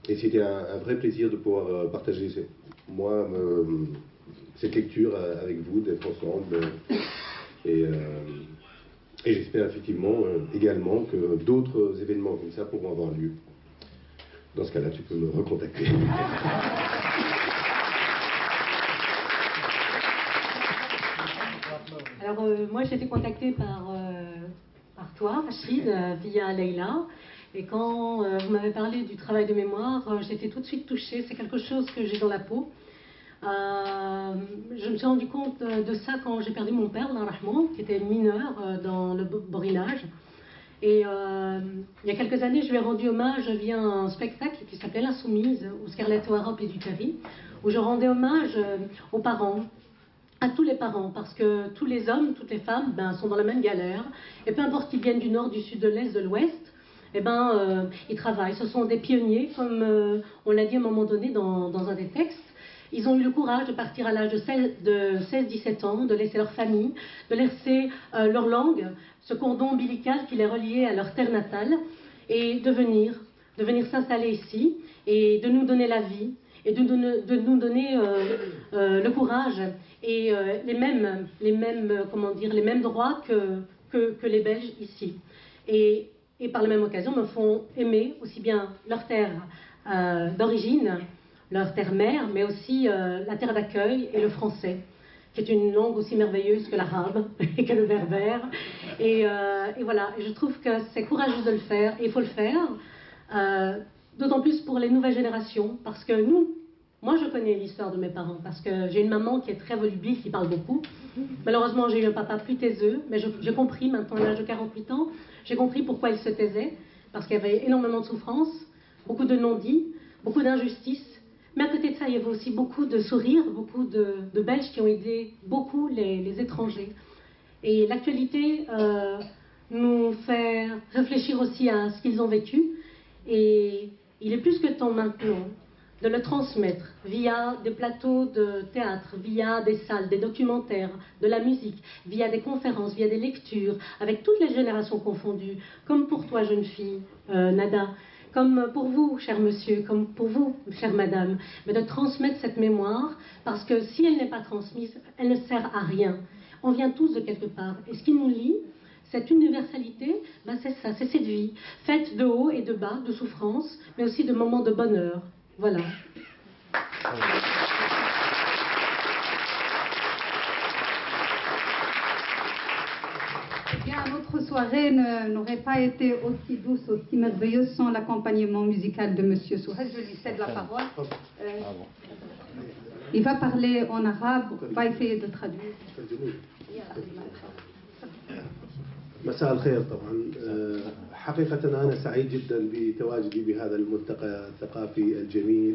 c'était un vrai plaisir de pouvoir partager cette lecture avec vous, d'être ensemble et j'espère effectivement également que d'autres événements comme ça pourront avoir lieu. Dans ce cas-là, tu peux me recontacter. Alors, moi, j'ai été contactée par toi, Rachid, via Leïla. Et quand vous m'avez parlé du travail de mémoire, j'étais tout de suite touchée. C'est quelque chose que j'ai dans la peau. Je me suis rendu compte de ça quand j'ai perdu mon père, Rahman, qui était mineur dans le borinage. Et il y a quelques années, je lui ai rendu hommage via un spectacle qui s'appelait L'Insoumise, au Scarlett O'Hara Péducari, où je rendais hommage aux parents, à tous les parents, parce que tous les hommes, toutes les femmes sont dans la même galère, et peu importe qu'ils viennent du nord, du sud, de l'est, de l'ouest, ils travaillent. Ce sont des pionniers, comme on l'a dit à un moment donné dans un des textes. Ils ont eu le courage de partir à l'âge de 16-17 ans, de laisser leur famille, de laisser leur langue, ce cordon ombilical qui les reliait à leur terre natale, et de venir s'installer ici, et de nous donner la vie, et de nous donner le courage et les mêmes droits que les Belges ici. Et par la même occasion me font aimer aussi bien leur terre d'origine, leur terre-mère, mais aussi la terre d'accueil et le français, qui est une langue aussi merveilleuse que l'arabe et que le berbère. Et voilà, je trouve que c'est courageux de le faire, et il faut le faire. D'autant plus pour les nouvelles générations, parce que moi je connais l'histoire de mes parents, parce que j'ai une maman qui est très volubile, qui parle beaucoup. Malheureusement j'ai eu un papa plus taiseux, mais j'ai compris maintenant à l'âge de 48 ans, j'ai compris pourquoi il se taisait, parce qu'il y avait énormément de souffrance, beaucoup de non-dits, beaucoup d'injustices, mais à côté de ça il y avait aussi beaucoup de sourires, beaucoup de Belges qui ont aidé beaucoup les étrangers. Et l'actualité nous fait réfléchir aussi à ce qu'ils ont vécu, et il est plus que temps maintenant de le transmettre via des plateaux de théâtre, via des salles, des documentaires, de la musique, via des conférences, via des lectures, avec toutes les générations confondues, comme pour toi, jeune fille, Nada, comme pour vous, cher monsieur, comme pour vous, chère madame, mais de transmettre cette mémoire, parce que si elle n'est pas transmise, elle ne sert à rien. On vient tous de quelque part, et ce qui nous lie, cette universalité, ben c'est ça, c'est cette vie, faite de haut et de bas, de souffrance, mais aussi de moments de bonheur. Voilà. Eh bien, notre soirée n'aurait pas été aussi douce, aussi merveilleuse sans l'accompagnement musical de Monsieur Souhel. Je lui cède la parole. Il va parler en arabe, on va essayer de traduire. مساء الخير. طبعا حقيقة أنا سعيد جدا بتواجدي بهذا الملتقى الثقافي الجميل،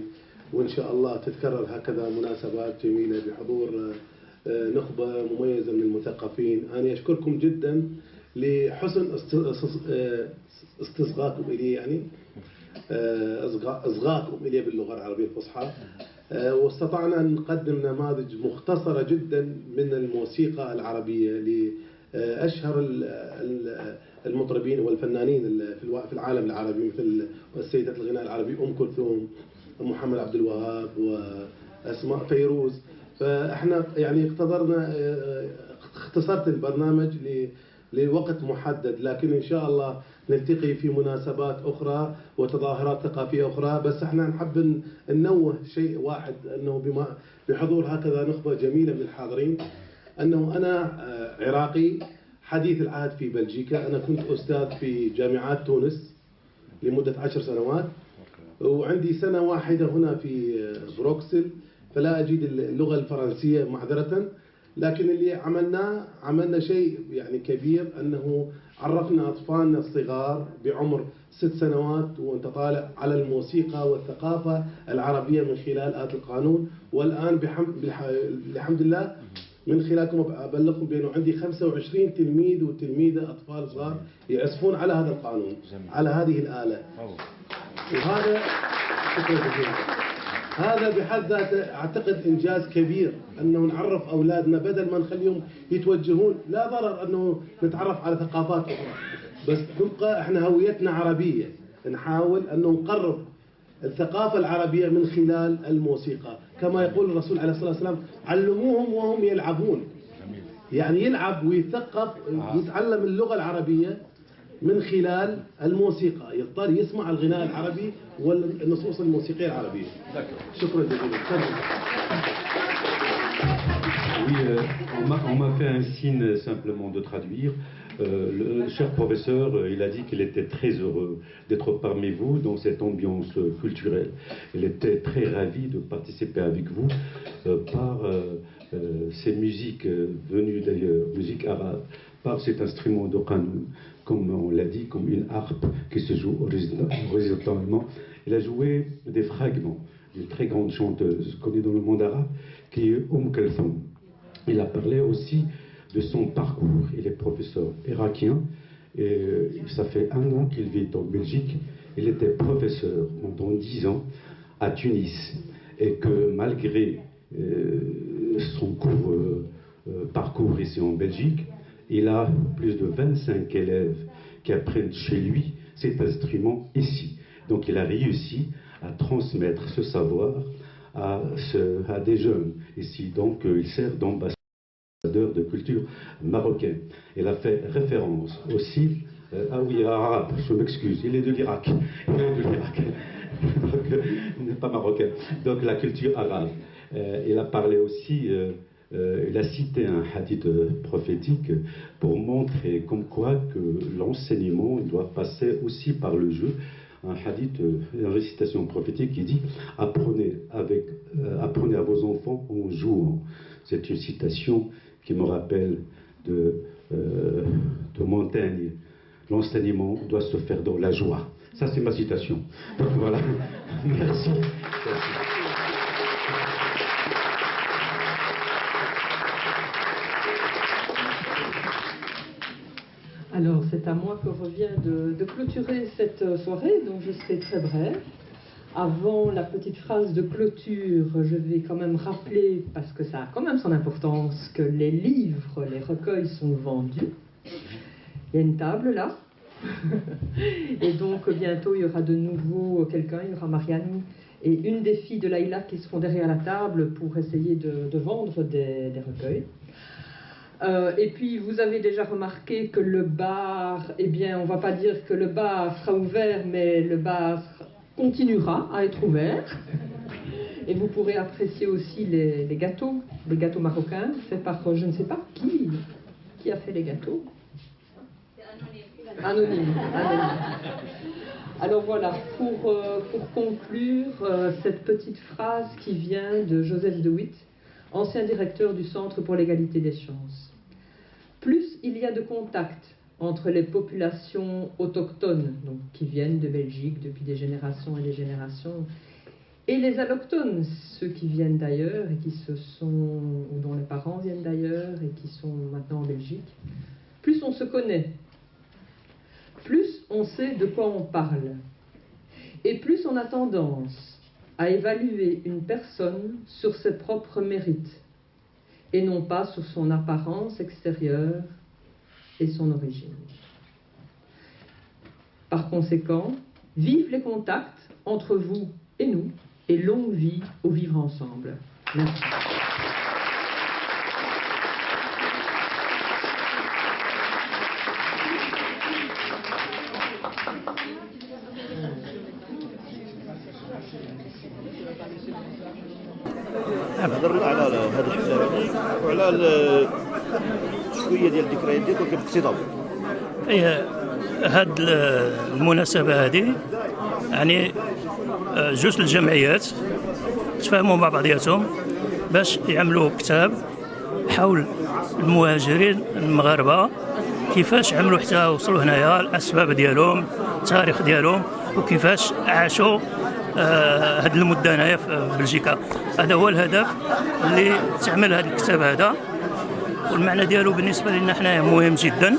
وإن شاء الله تتكرر هكذا مناسبات جميلة بحضور نخبة مميزة من المثقفين. أنا أشكركم جدا لحسن استصغاكم إلي، يعني إصغاءكم إلي باللغة العربية الفصحى، واستطعنا أن نقدم نماذج مختصرة جدا من الموسيقى العربية لأشهر المطربين والفنانين في العالم العربي، مثل سيدة الغناء العربي أم كلثوم، محمد عبد الوهاب، وأسماء فيروز. فإحنا يعني اختصرت البرنامج لوقت محدد، لكن إن شاء الله نلتقي في مناسبات أخرى وتظاهرات ثقافية أخرى. بس إحنا نحب ننوه شيء واحد، أنه بحضور هكذا نخبة جميلة من الحاضرين، أنه أنا عراقي حديث العهد في بلجيكا. أنا كنت أستاذ في جامعات تونس لمدة 10 سنوات، وعندي سنة واحدة هنا في بروكسل، فلا أجيد اللغة الفرنسية معذرة. لكن اللي عملنا شيء يعني كبير، أنه عرفنا أطفالنا الصغار بعمر 6 سنوات وانت طالع على الموسيقى والثقافة العربية من خلال آلة القانون. والآن بحمد الله من خلالكم أبلغكم بأنه عندي 25 تلميذ وتلميذة أطفال صغار يعزفون على هذا القانون، على هذه الآلة. وهذا شكرا جزيلا. هذا بحد ذاته أعتقد إنجاز كبير، أنه نعرف أولادنا بدل ما نخليهم يتوجهون. لا ضرر أنه نتعرف على ثقافات أخرى، بس تبقى إحنا هويتنا عربية. نحاول أنه نقرب الثقافة العربية من خلال الموسيقى، كما يقول الرسول عليه الصلاة والسلام: علموهم وهم يلعبون. يعني يلعب ويثقف، يتعلم اللغة العربية من خلال الموسيقى، يضطر يسمع الغناء العربي والنصوص الموسيقية العربية. شكرا جزيلا. Oui, on m'a fait un signe simplement de traduire. Le cher professeur, il a dit qu'il était très heureux d'être parmi vous dans cette ambiance culturelle. Il était très ravi de participer avec vous par ces musiques venues d'ailleurs, musique arabe, par cet instrument de qanoun, comme on l'a dit, comme une harpe qui se joue horizontalement. Il a joué des fragments d'une très grande chanteuse connue dans le monde arabe, qui est Kalthoum. Il a parlé aussi de son parcours. Il est professeur irakien et ça fait 1 an qu'il vit en Belgique. Il était professeur pendant 10 ans à Tunis et que malgré son parcours ici en Belgique, il a plus de 25 élèves qui apprennent chez lui cet instrument ici. Donc il a réussi à transmettre ce savoir à des jeunes ici. Donc il sert d'ambassadeur de culture marocaine. Il a fait référence aussi, ah oui, arabe, je m'excuse, il est de l'Irak. Il est de l'Irak. Donc il n'est pas marocain. Donc la culture arabe. Il a parlé aussi, il a cité un hadith prophétique pour montrer comme quoi que l'enseignement doit passer aussi par le jeu. Un hadith, une récitation prophétique qui dit « Apprenez à vos enfants en jouant ». C'est une citation qui me rappelle de Montaigne. L'enseignement doit se faire dans la joie. Ça, c'est ma citation. Donc voilà. Merci. Alors, c'est à moi que revient de clôturer cette soirée, donc je serai très brève. Avant la petite phrase de clôture, je vais quand même rappeler, parce que ça a quand même son importance, que les livres, les recueils sont vendus. Il y a une table là. Et donc bientôt il y aura de nouveau quelqu'un, il y aura Marianne et une des filles de Laïla qui seront derrière la table pour essayer de vendre des recueils. Et puis vous avez déjà remarqué que le bar, eh bien on va pas dire que le bar sera ouvert, mais le bar continuera à être ouvert. Et vous pourrez apprécier aussi les gâteaux marocains faits par je ne sais pas qui a fait les gâteaux. Anonyme. Alors voilà, pour conclure cette petite phrase qui vient de Joseph de Witt, ancien directeur du Centre pour l'égalité des chances. Plus il y a de contacts entre les populations autochtones, donc qui viennent de Belgique depuis des générations et des générations, et les allochtones, ceux qui viennent d'ailleurs et ou dont les parents viennent d'ailleurs et qui sont maintenant en Belgique, plus on se connaît, plus on sait de quoi on parle, et plus on a tendance à évaluer une personne sur ses propres mérites, et non pas sur son apparence extérieure et son origine. Par conséquent, vive les contacts entre vous et nous, et longue vie au vivre ensemble. Merci. هضرنا على هذه الحفله هذه وعلى شويه ديال الذكريات ديالك ولكن باختصار. هاد المناسبه هذه يعني جوج الجمعيات تفاهموا مع بعضياتهم باش يعملوا كتاب حول المهاجرين المغاربه، كيفاش عملوا حتى وصلوا هنايا، الاسباب ديالهم، التاريخ ديالهم، وكيفاش عاشوا هاد المده هنايا في بلجيكا. هذا هو الهدف اللي تعمل هذا الكتاب هذا، والمعنى ديالو بالنسبه لنا حنايا مهم جدا.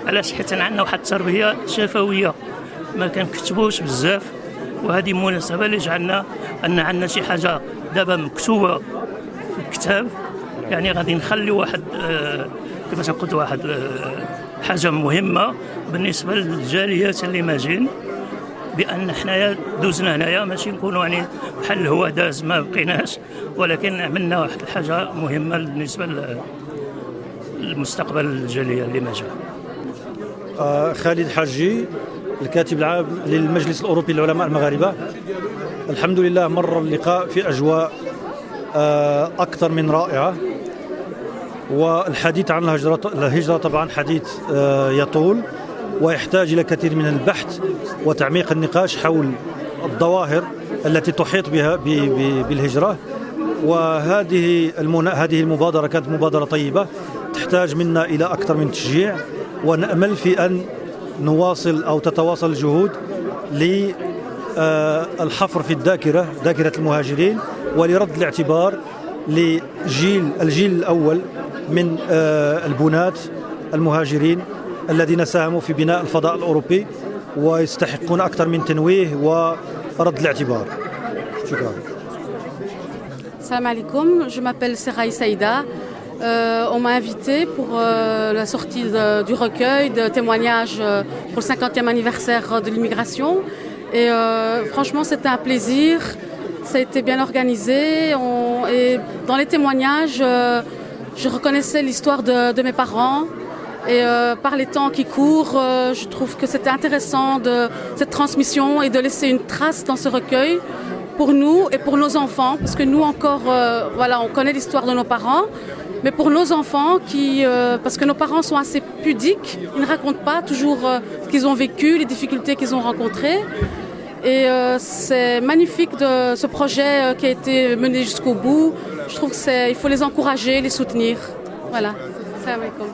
علاش؟ حيت عندنا واحد التربيه شفويه ما كنكتبوش بزاف، وهذه مناسبه اللي جعلنا ان عندنا شي حاجه دابا مكتوبه في الكتاب، يعني غادي نخلي واحد كيفاش نقول واحد حاجه مهمه بالنسبه للجاليات اللي ماجين، بان حنايا دوزنا هنايا ماشي نكونوا يعني بحال هو داز ما بقيناش، ولكن عملنا واحد الحاجه مهمه بالنسبه للمستقبل الجاليه اللي ماجا. خالد حاجي، الكاتب العام للمجلس الأوروبي للعلماء المغاربة. الحمد لله مر اللقاء في أجواء أكثر من رائعة، والحديث عن الهجرة طبعا حديث يطول ويحتاج إلى كثير من البحث وتعميق النقاش حول الظواهر التي تحيط بها بالهجرة. وهذه المبادرة كانت مبادرة طيبة تحتاج منا إلى أكثر من تشجيع، ونأمل في أن نواصل أو تتواصل الجهود للحفر في ذاكرة المهاجرين، ولرد الاعتبار للجيل الأول من البناة المهاجرين الذين ساهموا في بناء الفضاء الأوروبي ويستحقون أكثر من تنويه ورد الاعتبار. شكرا. Salam alaikum, je m'appelle Seraï Saïda. On m'a invité pour la sortie du recueil de témoignages pour le 50e anniversaire de l'immigration. Et franchement, c'était un plaisir. Ça a été bien organisé. Et dans les témoignages, je reconnaissais l'histoire de mes parents. Et par les temps qui courent, je trouve que c'était intéressant cette transmission et de laisser une trace dans ce recueil pour nous et pour nos enfants. Parce que nous encore, on connaît l'histoire de nos parents. Mais pour nos enfants, parce que nos parents sont assez pudiques, ils ne racontent pas toujours ce qu'ils ont vécu, les difficultés qu'ils ont rencontrées. Et c'est magnifique de ce projet qui a été mené jusqu'au bout. Je trouve qu'il faut les encourager, les soutenir. Voilà. Salam alaikum.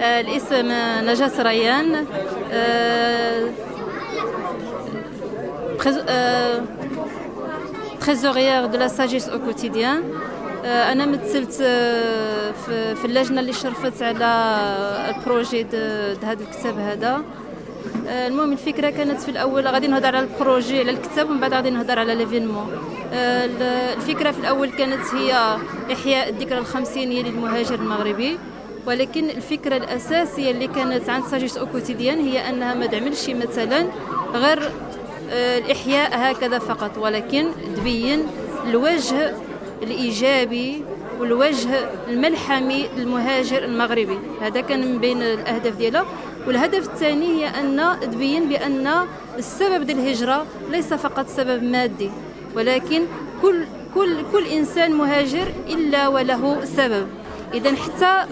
الاسم نجاة ريان، trésorière de la sagesse au quotidien. أنا مثلت في اللجنة اللي شرفت على البروجي هذا الكتاب هذا. المهم الفكره كانت في الاول غادي نهضر على البروجي على الكتاب ومن بعد غادي نهضر على ليفينمون. الفكره في الاول كانت هي احياء الذكرى الخمسينيه للمهاجر المغربي، ولكن الفكره الاساسيه اللي كانت عند ساجيس او كوتيديان هي انها ما تعملش مثلا غير الاحياء هكذا فقط، ولكن تبين الوجه الايجابي والوجه الملحمي للمهاجر المغربي. هذا كان من بين الاهداف ديالها. والهدف الثاني هي ان تبين بان السبب ديال الهجره ليس فقط سبب مادي، ولكن كل انسان مهاجر الا وله سبب. اذا حتى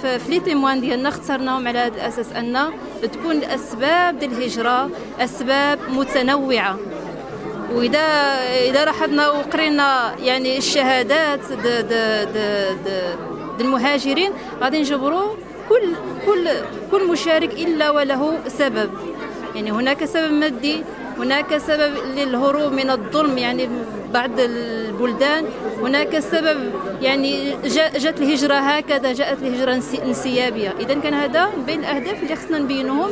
في لي تيموان ديالنا اخترناهم على هذا الاساس ان تكون الاسباب ديال الهجره اسباب متنوعه. واذا لاحظنا وقرينا يعني الشهادات المهاجرين غادي نجبروا كل مشارك الا وله سبب. يعني هناك سبب مادي، هناك سبب للهروب من الظلم يعني بعض البلدان، هناك سبب يعني جاءت الهجره هكذا، جاءت الهجره انسيابيه. اذا كان هذا بين الاهداف اللي خصنا نبينوهم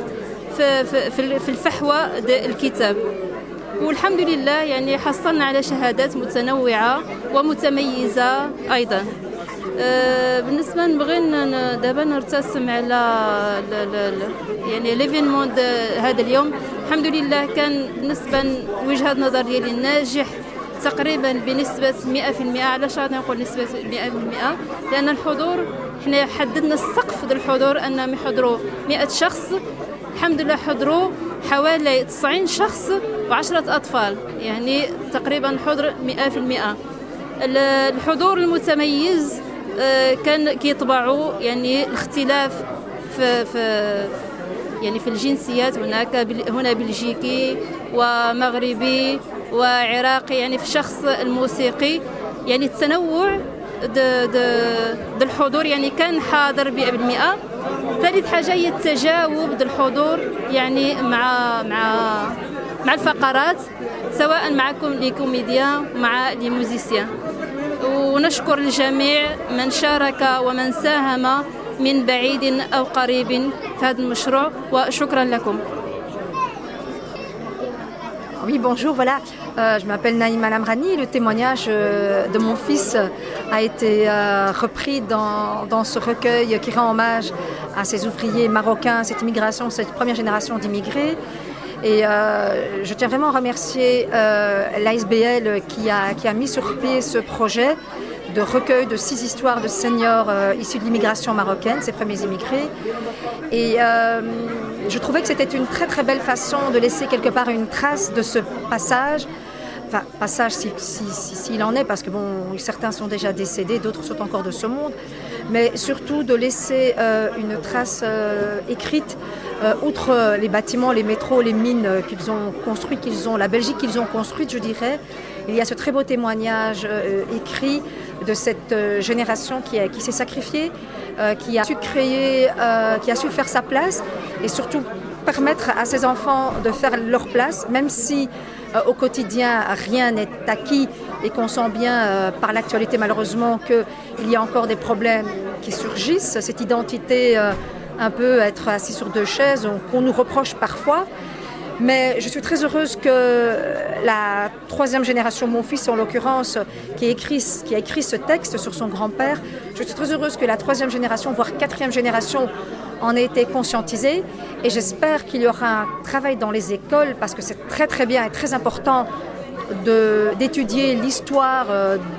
في الفحوى الكتاب. والحمد لله يعني حصلنا على شهادات متنوعه ومتميزه ايضا. بالنسبه نبغي دابا نرتسم على يعني ليفينمون هذا اليوم. الحمد لله كان بالنسبه لوجهه النظر ديالي ناجح تقريبا بنسبه 100%. علاش غادي نقول نسبه 100%؟ لان الحضور حنا حددنا السقف ديال الحضور انهم يحضروا 100 شخص، الحمد لله حضروا حوالي 90 شخص و10 أطفال، يعني تقريبا حضور 100%. الحضور المتميز كان كيطبعوا يعني الاختلاف في الجنسيات. هنا بلجيكي ومغربي وعراقي، يعني في الشخص الموسيقي يعني التنوع الحضور يعني كان حاضر 100%. ثالث حاجه هي التجاوب الحضور يعني مع الفقرات، سواء مع لي كوميديان مع لي موزيسيان. ونشكر الجميع من شارك ومن ساهم من بعيد أو قريب في هذا المشروع، وشكرا لكم. Oui, bonjour, voilà, je m'appelle Naïma Lamrani. Le témoignage de mon fils a été repris dans ce recueil qui rend hommage à ces ouvriers marocains, cette immigration, cette première génération d'immigrés. Et je tiens vraiment à remercier l'ASBL qui a mis sur pied ce projet de recueil de 6 histoires de seniors issus de l'immigration marocaine, ces premiers immigrés. Et je trouvais que c'était une très très belle façon de laisser quelque part une trace de ce passage. Enfin, passage s'il en est, parce que bon, certains sont déjà décédés, d'autres sont encore de ce monde, mais surtout de laisser une trace écrite, outre les bâtiments, les métros, les mines qu'ils ont construits, la Belgique qu'ils ont construite, je dirais. Il y a ce très beau témoignage écrit de cette génération qui s'est sacrifiée, qui a su créer, qui a su faire sa place, et surtout permettre à ses enfants de faire leur place, même si au quotidien rien n'est acquis et qu'on sent bien par l'actualité malheureusement qu'il y a encore des problèmes qui surgissent, cette identité un peu être assis sur 2 chaises qu'on nous reproche parfois. Mais je suis très heureuse que la 3e génération, mon fils en l'occurrence, qui a écrit ce texte sur son grand-père, je suis très heureuse que la 3e génération, voire 4e génération, en ait été conscientisée. Et j'espère qu'il y aura un travail dans les écoles, parce que c'est très très bien et très important d'étudier l'histoire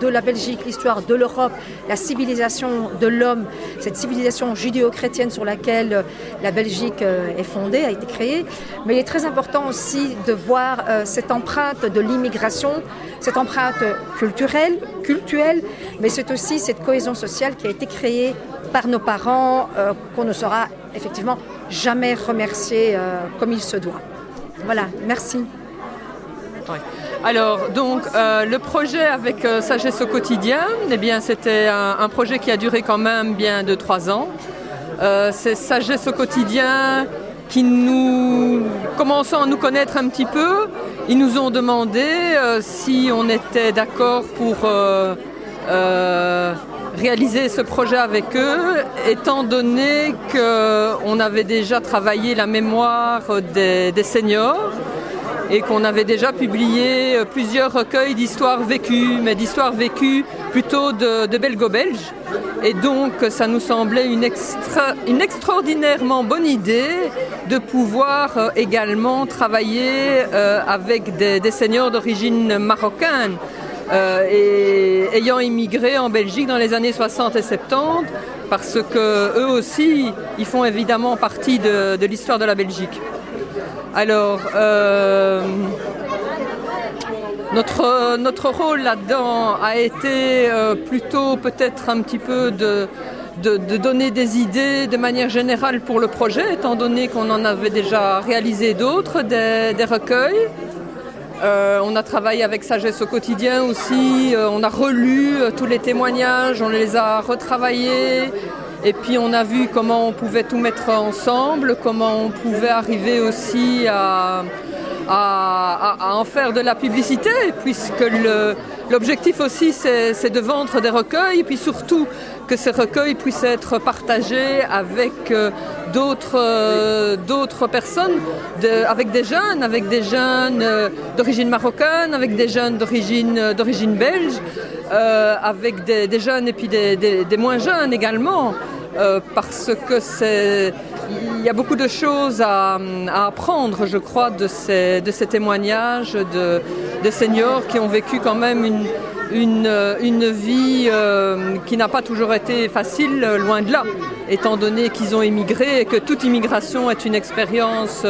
de la Belgique, l'histoire de l'Europe, la civilisation de l'homme, cette civilisation judéo-chrétienne sur laquelle la Belgique est fondée, a été créée. Mais il est très important aussi de voir cette empreinte de l'immigration, cette empreinte culturelle, mais c'est aussi cette cohésion sociale qui a été créée par nos parents, qu'on ne saura effectivement jamais remercier comme il se doit. Voilà, merci. Alors, donc, le projet avec Sagesse au quotidien, eh bien, c'était un projet qui a duré quand même bien de 3 ans. C'est Sagesse au quotidien qui nous commençant à nous connaître un petit peu. Ils nous ont demandé si on était d'accord pour réaliser ce projet avec eux, étant donné qu'on avait déjà travaillé la mémoire des seniors et qu'on avait déjà publié plusieurs recueils d'histoires vécues, mais d'histoires vécues plutôt de belgo-belges. Et donc ça nous semblait une extraordinairement bonne idée de pouvoir également travailler avec des seniors d'origine marocaine. Et ayant immigré en Belgique dans les années 60 et 70, parce qu'eux aussi, ils font évidemment partie de l'histoire de la Belgique. Alors, notre rôle là-dedans a été plutôt peut-être un petit peu de donner des idées de manière générale pour le projet, étant donné qu'on en avait déjà réalisé d'autres, des recueils. On a travaillé avec Sagesse au quotidien aussi, on a relu tous les témoignages, on les a retravaillés et puis on a vu comment on pouvait tout mettre ensemble, comment on pouvait arriver aussi à en faire de la publicité, puisque l'objectif aussi c'est de vendre des recueils et puis surtout que ces recueils puissent être partagés avec d'autres personnes, avec des jeunes d'origine marocaine, avec des jeunes d'origine belge, avec des jeunes et puis des moins jeunes également, parce que il y a beaucoup de choses à apprendre, je crois, de ces témoignages de seniors qui ont vécu quand même une vie qui n'a pas toujours été facile, loin de là, étant donné qu'ils ont immigré et que toute immigration est une expérience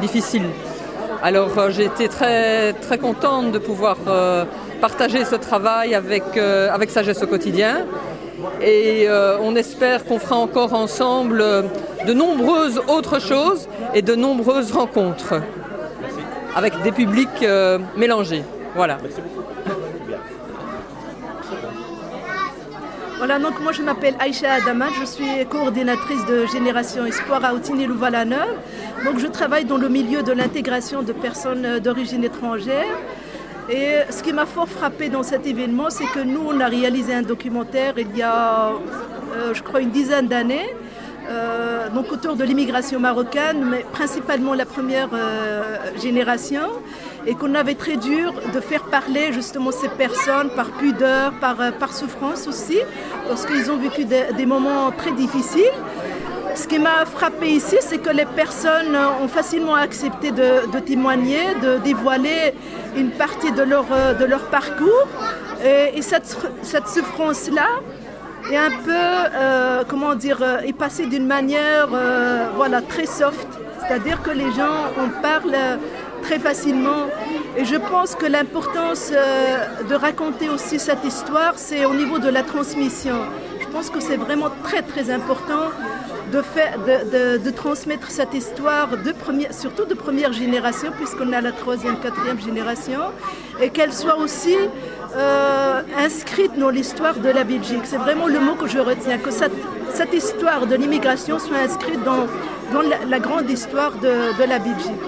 difficile. Alors j'ai été très, très contente de pouvoir partager ce travail avec Sagesse au quotidien. Et on espère qu'on fera encore ensemble de nombreuses autres choses et de nombreuses rencontres avec des publics mélangés. Voilà. Voilà, donc moi je m'appelle Aïcha Adamat, je suis coordinatrice de Génération Espoir à Outigny-Louvain-la-Neuve. Donc je travaille dans le milieu de l'intégration de personnes d'origine étrangère. Et ce qui m'a fort frappé dans cet événement, c'est que nous, on a réalisé un documentaire il y a, je crois, une dizaine d'années, donc autour de l'immigration marocaine, mais principalement la première génération, et qu'on avait très dur de faire parler justement ces personnes par pudeur, par souffrance aussi, parce qu'ils ont vécu des moments très difficiles. Ce qui m'a frappé ici, c'est que les personnes ont facilement accepté de témoigner, de dévoiler une partie de leur parcours. Et cette souffrance-là est un peu, est passée d'une manière très soft. C'est-à-dire que les gens en parlent très facilement. Et je pense que l'importance de raconter aussi cette histoire, c'est au niveau de la transmission. Je pense que c'est vraiment très très important de transmettre cette histoire, surtout de première génération, puisqu'on a la 3e, 4e génération, et qu'elle soit aussi inscrite dans l'histoire de la Belgique. C'est vraiment le mot que je retiens, que cette histoire de l'immigration soit inscrite dans la grande histoire de la Belgique.